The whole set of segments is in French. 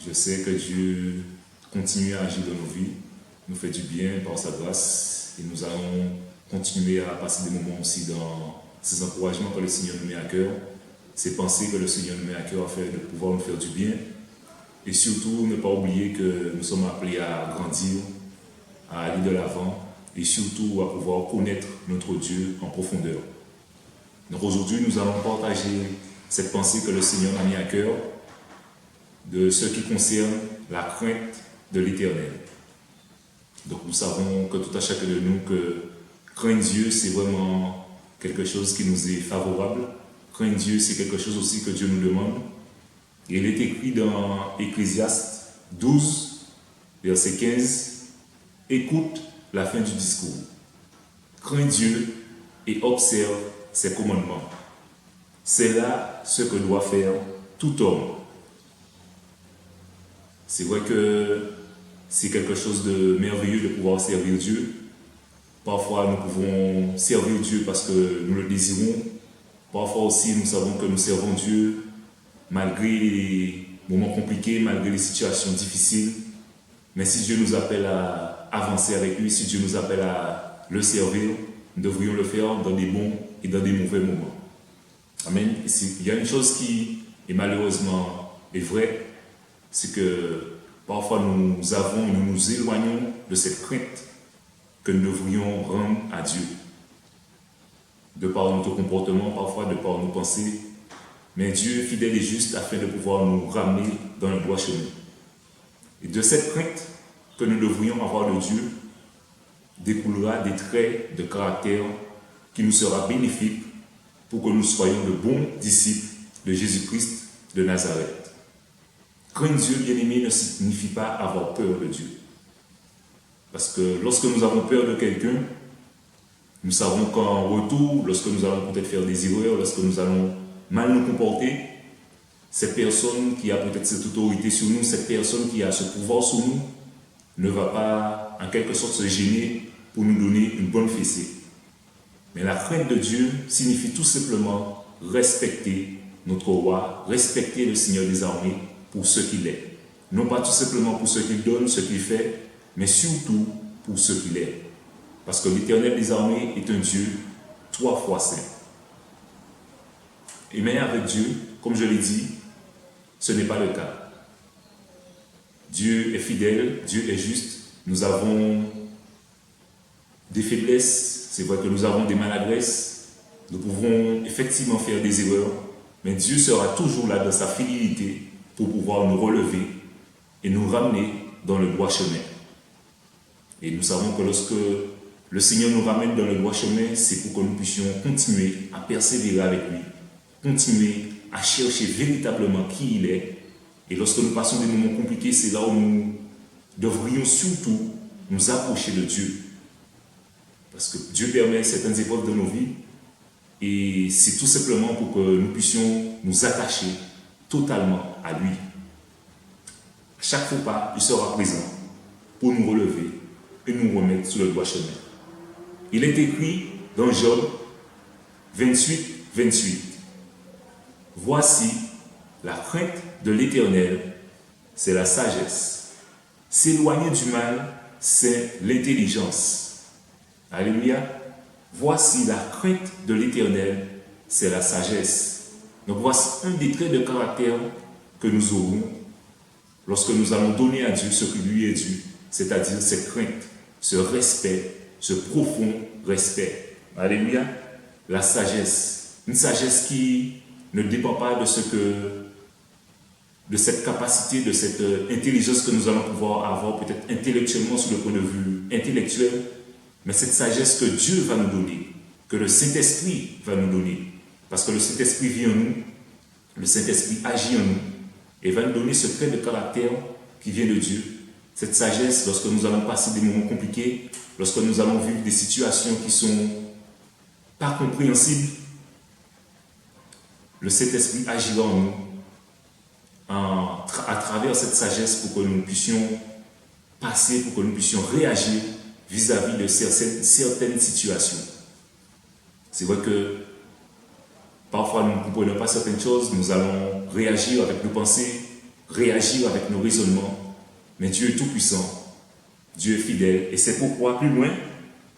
Je sais que Dieu continue à agir dans nos vies, nous fait du bien par sa grâce et nous allons continuer à passer des moments aussi dans ces encouragements que le Seigneur nous met à cœur, ces pensées que le Seigneur nous met à cœur afin de pouvoir nous faire du bien et surtout ne pas oublier que nous sommes appelés à grandir, à aller de l'avant et surtout à pouvoir connaître notre Dieu en profondeur. Donc aujourd'hui, nous allons partager cette pensée que le Seigneur a mis à cœur de ce qui concerne la crainte de l'Éternel. Donc nous savons que tout à chacun de nous que craindre Dieu, c'est vraiment quelque chose qui nous est favorable. Craindre Dieu, c'est quelque chose aussi que Dieu nous demande. Et il est écrit dans Ecclésiaste 12, verset 15, « Écoute la fin du discours. Crains Dieu et observe ses commandements. C'est là ce que doit faire tout homme. » C'est vrai que c'est quelque chose de merveilleux de pouvoir servir Dieu. Parfois, nous pouvons servir Dieu parce que nous le désirons. Parfois aussi, nous savons que nous servons Dieu malgré les moments compliqués, malgré les situations difficiles. Mais si Dieu nous appelle à avancer avec lui, si Dieu nous appelle à le servir, nous devrions le faire dans des bons et dans des mauvais moments. Amen. Il y a une chose qui est malheureusement vraie, c'est que parfois nous nous éloignons de cette crainte que nous devrions rendre à Dieu. De par notre comportement, parfois de par nos pensées. Mais Dieu est fidèle et juste afin de pouvoir nous ramener dans le droit chemin. Et de cette crainte que nous devrions avoir de Dieu, découlera des traits de caractère qui nous sera bénéfique pour que nous soyons de bons disciples de Jésus-Christ de Nazareth. Craindre Dieu, bien-aimé, ne signifie pas avoir peur de Dieu. Parce que lorsque nous avons peur de quelqu'un, nous savons qu'en retour, lorsque nous allons peut-être faire des erreurs, lorsque nous allons mal nous comporter, cette personne qui a peut-être cette autorité sur nous, cette personne qui a ce pouvoir sur nous, ne va pas en quelque sorte se gêner pour nous donner une bonne fessée. Mais la crainte de Dieu signifie tout simplement respecter notre roi, respecter le Seigneur des armées pour ce qu'il est. Non pas tout simplement pour ce qu'il donne, ce qu'il fait, mais surtout pour ce qu'il est. Parce que l'Éternel des armées est un Dieu 3 fois saint. Et mais avec Dieu, comme je l'ai dit, ce n'est pas le cas. Dieu est fidèle, Dieu est juste. Nous avons des faiblesses, c'est vrai que nous avons des maladresses. Nous pouvons effectivement faire des erreurs, mais Dieu sera toujours là dans sa fidélité pour pouvoir nous relever et nous ramener dans le droit chemin. Et nous savons que lorsque le Seigneur nous ramène dans le droit chemin, c'est pour que nous puissions continuer à persévérer avec lui, continuer à chercher véritablement qui il est. Et lorsque nous passons des moments compliqués, c'est là où nous devrions surtout nous approcher de Dieu. Parce que Dieu permet certaines épreuves de nos vies et c'est tout simplement pour que nous puissions nous attacher totalement à lui. À chaque fois, il sera présent pour nous relever et nous remettre sur le droit chemin. Il est écrit dans Job 28, 28. Voici la crainte de l'Éternel, c'est la sagesse. S'éloigner du mal, c'est l'intelligence. Alléluia. Voici la crainte de l'Éternel, c'est la sagesse. Donc voici un des traits de caractère que nous aurons lorsque nous allons donner à Dieu ce qui lui est dû, c'est-à-dire cette crainte, ce respect, ce profond respect. Alléluia. La sagesse. Une sagesse qui ne dépend pas de cette capacité, de cette intelligence que nous allons pouvoir avoir peut-être intellectuellement sur le point de vue intellectuel, mais cette sagesse que Dieu va nous donner, que le Saint-Esprit va nous donner. Parce que le Saint-Esprit vit en nous, le Saint-Esprit agit en nous et va nous donner ce trait de caractère qui vient de Dieu. Cette sagesse, lorsque nous allons passer des moments compliqués, lorsque nous allons vivre des situations qui ne sont pas compréhensibles, le Saint-Esprit agira en nous à travers cette sagesse pour que nous puissions passer, pour que nous puissions réagir vis-à-vis de certaines situations. C'est vrai que parfois nous ne comprenons pas certaines choses, nous allons réagir avec nos pensées, réagir avec nos raisonnements, mais Dieu est tout-puissant, Dieu est fidèle, et c'est pourquoi, plus loin,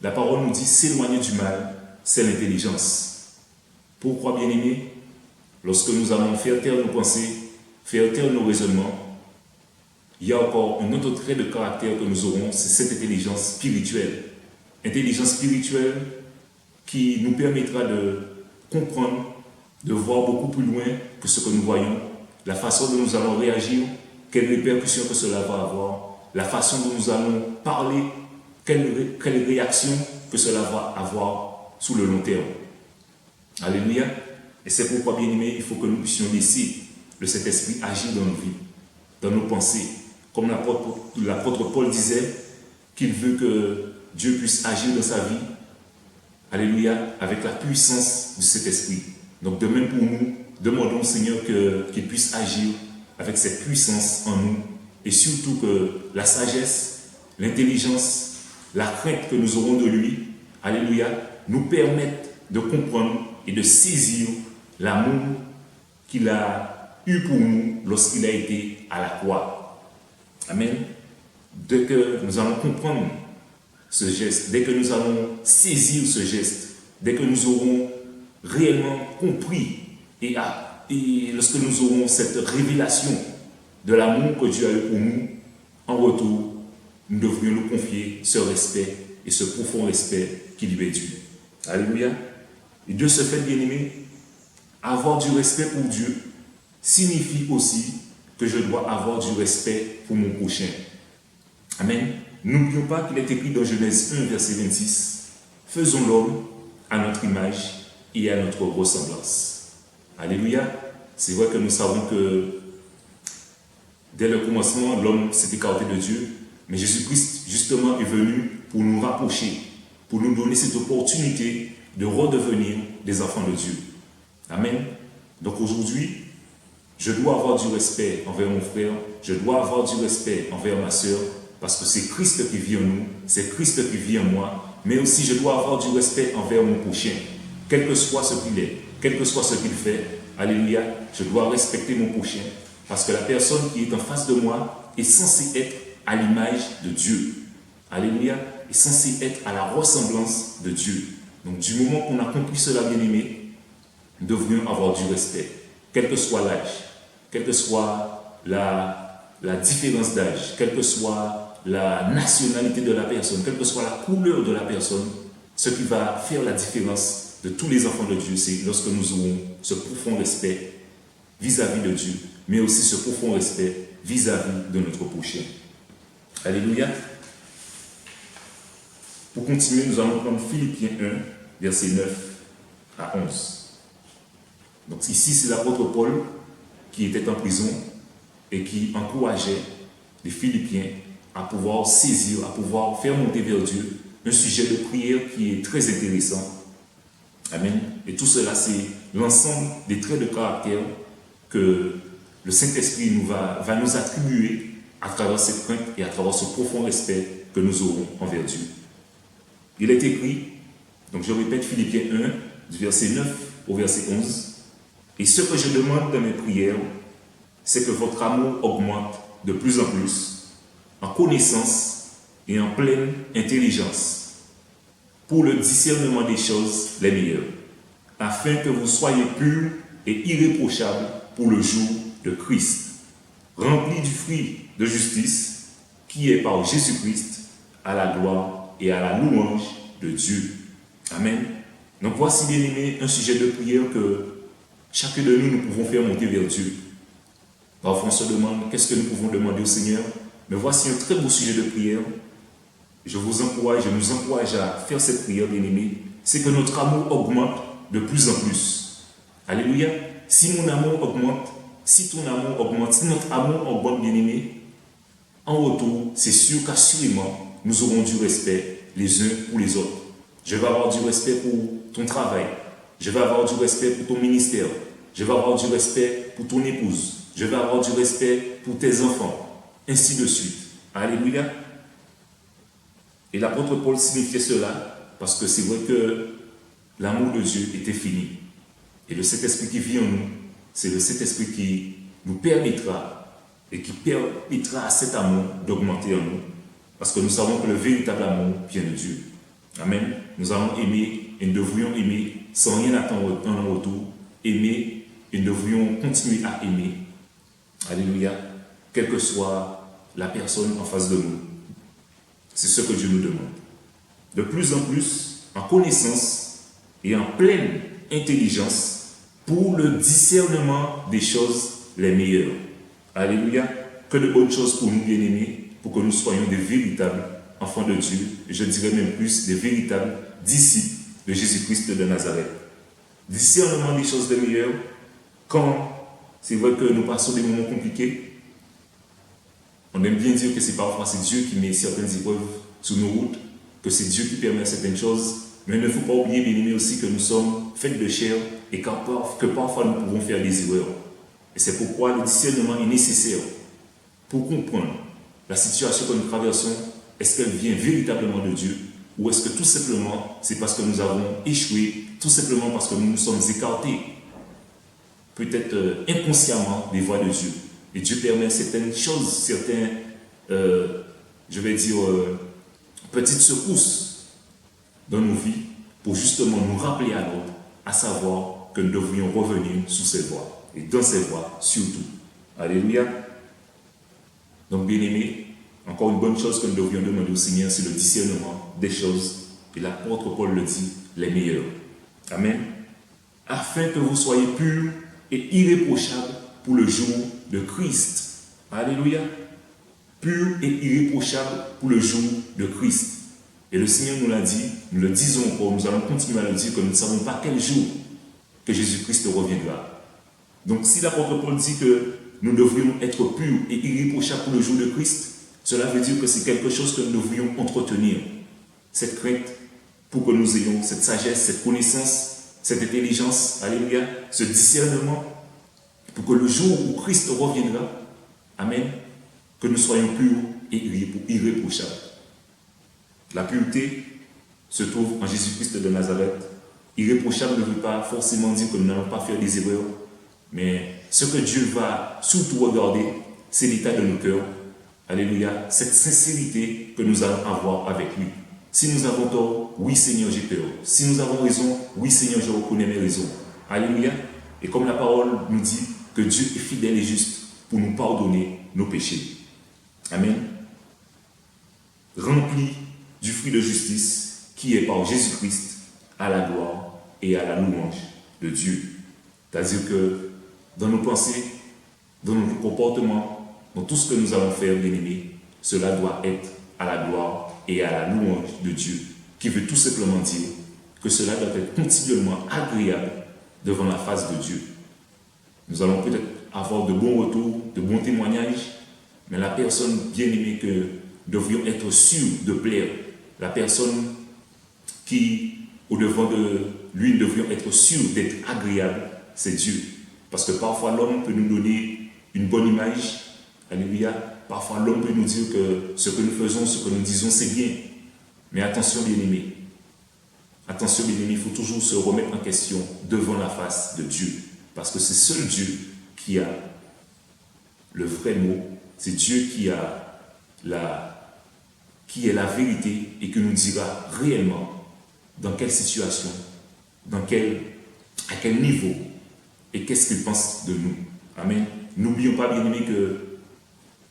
la parole nous dit s'éloigner du mal, c'est l'intelligence. Pourquoi, bien-aimés? Lorsque nous allons faire taire nos pensées, faire taire nos raisonnements, il y a encore un autre trait de caractère que nous aurons, c'est cette intelligence spirituelle. Intelligence spirituelle qui nous permettra de comprendre, de voir beaucoup plus loin que ce que nous voyons, la façon dont nous allons réagir, quelles répercussions que cela va avoir, la façon dont nous allons parler, quelle réaction que cela va avoir sous le long terme. Alléluia. Et c'est pourquoi, bien aimés, il faut que nous puissions laisser le Saint-Esprit agir dans nos vies, dans nos pensées. Comme l'apôtre Paul disait, qu'il veut que Dieu puisse agir dans sa vie, alléluia, avec la puissance du Saint-Esprit. Donc de même pour nous, demandons au Seigneur qu'il puisse agir avec cette puissance en nous, et surtout que la sagesse, l'intelligence, la crainte que nous aurons de lui, alléluia, nous permettent de comprendre et de saisir l'amour qu'il a eu pour nous lorsqu'il a été à la croix. Amen. Dès que nous allons comprendre ce geste, dès que nous allons saisir ce geste, dès que nous aurons réellement compris et lorsque nous aurons cette révélation de l'amour que Dieu a eu pour nous, en retour, nous devrions nous confier ce respect et ce profond respect qui lui est dû. Alléluia. Et de ce fait, bien-aimé, avoir du respect pour Dieu signifie aussi que je dois avoir du respect pour mon prochain. Amen. N'oublions pas qu'il est écrit dans Genèse 1, verset 26, « Faisons l'homme à notre image et à notre ressemblance. » Alléluia. C'est vrai que nous savons que dès le commencement, l'homme s'est écarté de Dieu, mais Jésus-Christ, justement, est venu pour nous rapprocher, pour nous donner cette opportunité de redevenir des enfants de Dieu. Amen. Donc aujourd'hui, je dois avoir du respect envers mon frère, je dois avoir du respect envers ma sœur, parce que c'est Christ qui vit en nous, c'est Christ qui vit en moi, mais aussi je dois avoir du respect envers mon prochain, quel que soit ce qu'il est, quel que soit ce qu'il fait. Alléluia, je dois respecter mon prochain, parce que la personne qui est en face de moi est censée être à l'image de Dieu. Alléluia, est censée être à la ressemblance de Dieu. Donc du moment qu'on a compris cela, bien-aimé, nous devrions avoir du respect, quel que soit l'âge, quelle que soit la différence d'âge, quelle que soit la nationalité de la personne, quelle que soit la couleur de la personne, ce qui va faire la différence de tous les enfants de Dieu, c'est lorsque nous aurons ce profond respect vis-à-vis de Dieu, mais aussi ce profond respect vis-à-vis de notre prochain. Alléluia. Pour continuer, nous allons prendre Philippiens 1, versets 9 à 11. Donc ici, c'est l'apôtre Paul qui était en prison et qui encourageait les Philippiens à pouvoir saisir, à pouvoir faire monter vers Dieu un sujet de prière qui est très intéressant. Amen. Et tout cela, c'est l'ensemble des traits de caractère que le Saint-Esprit va nous attribuer à travers cette crainte et à travers ce profond respect que nous aurons envers Dieu. Il est écrit, donc je répète Philippiens 1, du verset 9 au verset 11, « Et ce que je demande dans mes prières, c'est que votre amour augmente de plus en plus, en connaissance et en pleine intelligence, pour le discernement des choses les meilleures, afin que vous soyez purs et irréprochables pour le jour de Christ, remplis du fruit de justice, qui est par Jésus-Christ, à la gloire et à la louange de Dieu. » Amen. Donc voici, bien aimé, un sujet de prière que chacun de nous pouvons faire monter vers Dieu. Parfois on se demande qu'est-ce que nous pouvons demander au Seigneur. Mais voici un très beau sujet de prière. Je nous encourage à faire cette prière, bien aimé. C'est que notre amour augmente de plus en plus. Alléluia. Si mon amour augmente, si ton amour augmente, si notre amour augmente, bien aimé, en retour, c'est sûr qu'assurément, nous aurons du respect les uns pour les autres. Je vais avoir du respect pour ton travail. Je vais avoir du respect pour ton ministère. Je vais avoir du respect pour ton épouse. Je vais avoir du respect pour tes enfants. Ainsi de suite. Alléluia. Et l'apôtre Paul signifiait cela parce que c'est vrai que l'amour de Dieu était fini. Et le Saint-Esprit qui vit en nous, c'est le Saint-Esprit qui nous permettra et qui permettra à cet amour d'augmenter en nous. Parce que nous savons que le véritable amour vient de Dieu. Amen. Nous allons aimer et nous devrions aimer sans rien attendre en retour. Aimer et nous devrions continuer à aimer. Alléluia. Quelle que soit la personne en face de nous. C'est ce que Dieu nous demande. De plus en plus, en connaissance et en pleine intelligence pour le discernement des choses les meilleures. Alléluia. Que de bonnes choses pour nous, bien-aimés, pour que nous soyons des véritables enfants de Dieu, et je dirais même plus, des véritables disciples de Jésus-Christ de Nazareth. Discernement des choses les meilleures, quand c'est vrai que nous passons des moments compliqués, on aime bien dire que c'est parfois c'est Dieu qui met certaines épreuves sur nos routes, que c'est Dieu qui permet certaines choses, mais il ne faut pas oublier, bien-aimés, aussi que nous sommes faits de chair et que parfois nous pouvons faire des erreurs. Et c'est pourquoi le discernement est nécessaire pour comprendre la situation que nous traversons. Est-ce qu'elle vient véritablement de Dieu ou est-ce que tout simplement c'est parce que nous avons échoué, tout simplement parce que nous nous sommes écartés, peut-être inconsciemment, des voies de Dieu. Et Dieu permet certaines choses, petites secousses dans nos vies pour justement nous rappeler à l'ordre, à savoir que nous devrions revenir sous ses voies et dans ses voies surtout. Alléluia. Donc bien aimés, encore une bonne chose que nous devrions demander au Seigneur, c'est le discernement des choses, et l'apôtre Paul le dit, les meilleures. Amen. Afin que vous soyez purs et irréprochables pour le jour de Christ. Alléluia. Purs et irréprochables pour le jour de Christ. Et le Seigneur nous l'a dit, nous le disons encore, nous allons continuer à le dire, que nous ne savons pas quel jour que Jésus-Christ reviendra. Donc si l'apôtre Paul dit que nous devrions être purs et irréprochables pour le jour de Christ, cela veut dire que c'est quelque chose que nous devrions entretenir. Cette crainte, pour que nous ayons cette sagesse, cette connaissance, cette intelligence, alléluia, ce discernement, pour que le jour où Christ reviendra, amen, que nous soyons purs et irréprochables. La pureté se trouve en Jésus-Christ de Nazareth. Irréprochable ne veut pas forcément dire que nous n'allons pas faire des erreurs, mais ce que Dieu va surtout regarder, c'est l'état de nos cœurs. Alléluia, cette sincérité que nous allons avoir avec lui. Si nous avons tort, oui Seigneur, j'ai peur. Si nous avons raison, oui Seigneur, je reconnais mes raisons. Alléluia. Et comme la parole nous dit que Dieu est fidèle et juste pour nous pardonner nos péchés. Amen. Rempli du fruit de justice qui est par Jésus-Christ à la gloire et à la louange de Dieu. C'est-à-dire que dans nos pensées, dans nos comportements, dans tout ce que nous allons faire, bien-aimés, cela doit être à la gloire et à la louange de Dieu, qui veut tout simplement dire que cela doit être continuellement agréable devant la face de Dieu. Nous allons peut-être avoir de bons retours, de bons témoignages, mais la personne bien-aimée que nous devrions être sûrs de plaire, la personne qui, au-devant de lui, nous devrions être sûrs d'être agréable, c'est Dieu. Parce que parfois l'homme peut nous donner une bonne image, alléluia. Parfois l'homme peut nous dire que ce que nous faisons, ce que nous disons, c'est bien. Mais attention bien-aimés, il faut toujours se remettre en question devant la face de Dieu. Parce que c'est seul Dieu qui a le vrai mot, c'est Dieu qui est la vérité et qui nous dira réellement dans quelle situation, à quel niveau et qu'est-ce qu'il pense de nous. Amen. N'oublions pas, bien-aimés, que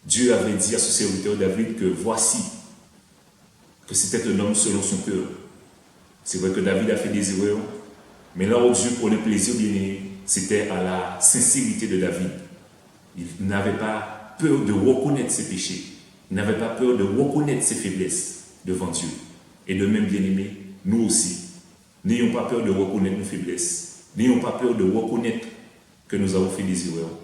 Dieu avait dit à ce serviteur David que voici, que c'était un homme selon son cœur. C'est vrai que David a fait des erreurs, mais là où Dieu prenait plaisir, bien-aimés, c'était à la sincérité de David. Il n'avait pas peur de reconnaître ses péchés. Il n'avait pas peur de reconnaître ses faiblesses devant Dieu. Et de même, bien-aimés, nous aussi, n'ayons pas peur de reconnaître nos faiblesses. N'ayons pas peur de reconnaître que nous avons fait des erreurs.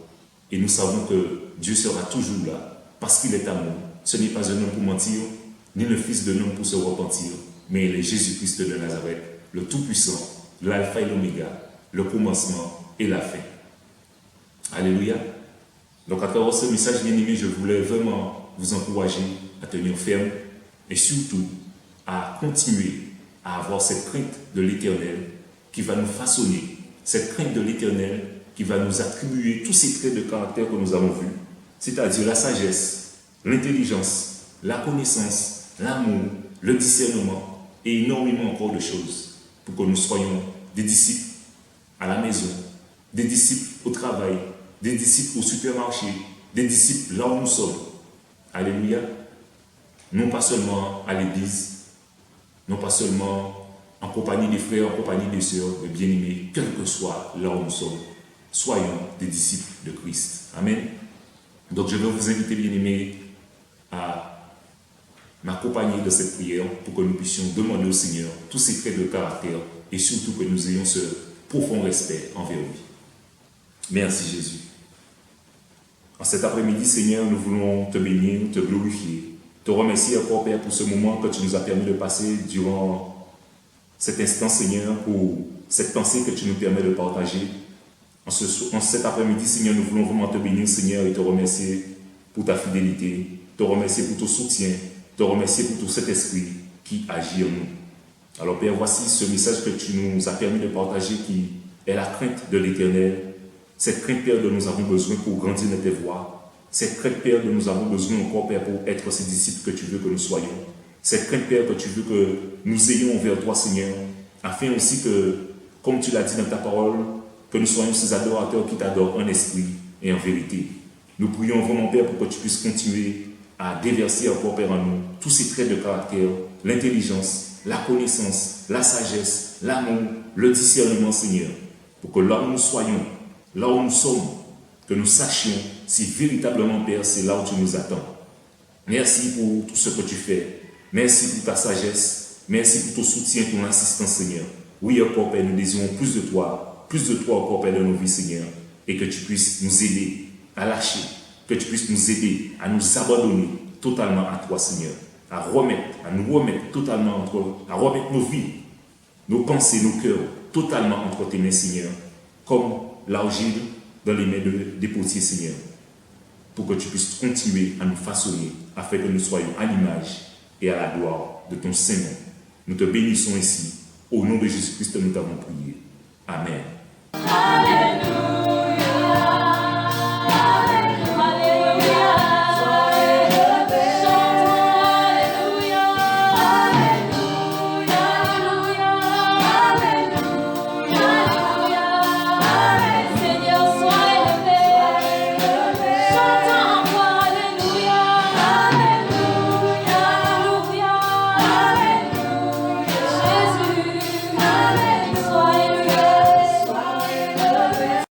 Et nous savons que Dieu sera toujours là, parce qu'il est amour. Ce n'est pas un homme pour mentir, ni le fils d'un homme pour se repentir, mais il est Jésus-Christ de Nazareth, le Tout-Puissant, l'Alpha et l'Oméga, le commencement et la fin. Alléluia. Donc à travers ce message, bien-aimé, je voulais vraiment vous encourager à tenir ferme et surtout à continuer à avoir cette crainte de l'Éternel qui va nous façonner, cette crainte de l'Éternel qui va nous attribuer tous ces traits de caractère que nous avons vus, c'est-à-dire la sagesse, l'intelligence, la connaissance, l'amour, le discernement et énormément encore de choses pour que nous soyons des disciples à la maison, des disciples au travail, des disciples au supermarché, des disciples là où nous sommes. Alléluia. Non pas seulement à l'église, non pas seulement en compagnie des frères, en compagnie des sœurs, mais bien aimés, quel que soit là où nous sommes, soyons des disciples de Christ. Amen. Donc je vais vous inviter, bien aimés, à m'accompagner de cette prière pour que nous puissions demander au Seigneur tous ces traits de caractère et surtout que nous ayons ce profond respect envers lui. Merci Jésus. En cet après-midi, Seigneur, nous voulons te bénir, te glorifier, te remercier encore, Père, pour ce moment que tu nous as permis de passer durant cet instant, Seigneur, pour cette pensée que tu nous permets de partager. En cet après-midi, Seigneur, nous voulons vraiment te bénir, Seigneur, et te remercier pour ta fidélité, te remercier pour ton soutien, te remercier pour tout cet esprit qui agit en nous. Alors, Père, voici ce message que tu nous as permis de partager qui est la crainte de l'Éternel. Cette crainte, Père, dont nous avons besoin pour grandir dans tes voies. Cette crainte, Père, dont nous avons besoin encore, Père, pour être ces disciples que tu veux que nous soyons. Cette crainte, Père, que tu veux que nous ayons envers toi, Seigneur, afin aussi que, comme tu l'as dit dans ta parole, que nous soyons ces adorateurs qui t'adorent en esprit et en vérité. Nous prions vraiment, Père, pour que tu puisses continuer à déverser encore, Père, en nous tous ces traits de caractère, l'intelligence, la connaissance, la sagesse, l'amour, le discernement, Seigneur, pour que là où nous soyons, là où nous sommes, que nous sachions si véritablement, Père, c'est là où tu nous attends. Merci pour tout ce que tu fais. Merci pour ta sagesse. Merci pour ton soutien, ton assistance, Seigneur. Oui, encore, Père, nous désirons plus de toi encore, Père, dans nos vies, Seigneur, et que tu puisses nous aider à lâcher, que tu puisses nous aider à nous abandonner totalement à toi, Seigneur, à nous remettre totalement à remettre nos vies, nos pensées, nos cœurs totalement entre tes mains, Seigneur, comme l'argile dans les mains des potiers, Seigneur, pour que tu puisses continuer à nous façonner, afin que nous soyons à l'image et à la gloire de ton Saint-Nom. Nous te bénissons ici. Au nom de Jésus-Christ, nous t'avons prié. Amen. Alléluia.